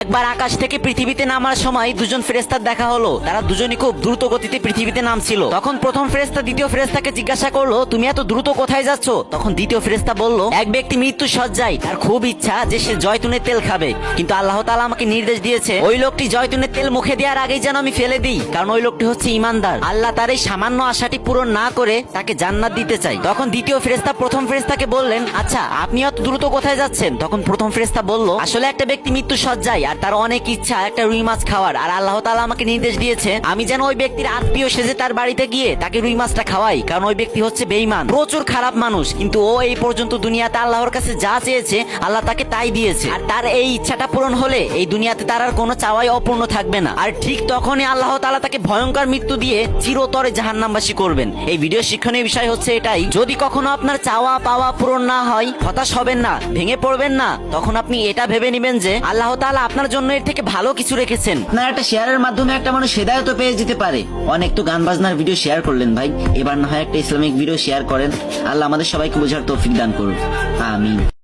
একবার আকাশ থেকে পৃথিবীতে নামার সময় দুজন ফেরেশতার দেখা হলো। তারা দুজনই খুব দ্রুত গতিতে পৃথিবীতে নামছিল। তখন প্রথম ফেরেশতা দ্বিতীয় ফেরেশতাকে জিজ্ঞাসা করলো, তুমি এত দ্রুত কোথায় যাচ্ছ? তখন দ্বিতীয় ফেরেশতা বলল, এক ব্যক্তি মৃত্যু সজ্জায়, তার খুব ইচ্ছা যে সে জয়তুনের তেল খাবে, কিন্তু আল্লাহ তাআলা আমাকে নির্দেশ দিয়েছে ওই লোকটি জয়তুনের তেল মুখে দেওয়ার আগেই যেন আমি ফেলে দিই, কারণ ওই লোকটি হচ্ছে ঈমানদার। আল্লাহ তার এই সামান্য আশাটি পূরণ না করে তাকে জান্নাত দিতে চাই। তখন দ্বিতীয় ফেরেশতা প্রথম ফেরেশতাকে বললেন, আচ্ছা আপনি এত দ্রুত কোথায় যাচ্ছেন? তখন প্রথম ফেরেশতা বলল, আসলে একটা ব্যক্তি মৃত্যু সজ্জায় আর তার অনেক ইচ্ছা একটা রুই মাছ খাওয়ার, আর আল্লাহ তাআলা আমাকে নির্দেশ দিয়েছে আমি যেন ওই ব্যক্তির আত্মীয় সেজে তার বাড়িতে গিয়ে তাকে রুই মাছটা খাওয়াই, কারণ ওই ব্যক্তি হচ্ছে বেঈমান, প্রচুর খারাপ মানুষ, কিন্তু ও এই পর্যন্ত দুনিয়াতে আল্লাহর কাছে যা চেয়েছে আল্লাহ তাকে তাই দিয়েছে, আর তার এই ইচ্ছাটা পূরণ হলে এই দুনিয়াতে তার আর কোনো চাওয়াই অপূর্ণ থাকবে না। আর ঠিক তখনই আল্লাহ তাআলা তাকে ভয়ঙ্কর মৃত্যু দিয়ে চিরতরে জাহান্নামবাসী করবেন। এই ভিডিও শিক্ষণীয় বিষয় হচ্ছে এটাই, যদি কখনো আপনার চাওয়া পাওয়া পূরণ না হয় হতাশ হবেন না, ভেঙে পড়বেন না, তখন আপনি এটা ভেবে নেবেন যে আল্লাহ তাআলা আপনার জন্য এর থেকে ভালো কিছু রেখেছেন। আপনার একটা শেয়ারের মাধ্যমে একটা মানুষ হেদায়েত পেয়ে যেতে পারে। অনেক তো গান বাজনার ভিডিও শেয়ার করলেন ভাই, এবার না হয় একটা ইসলামিক ভিডিও শেয়ার করেন। আল্লাহ আমাদের সবাইকে বোঝার তৌফিক দান করুন, আমিন।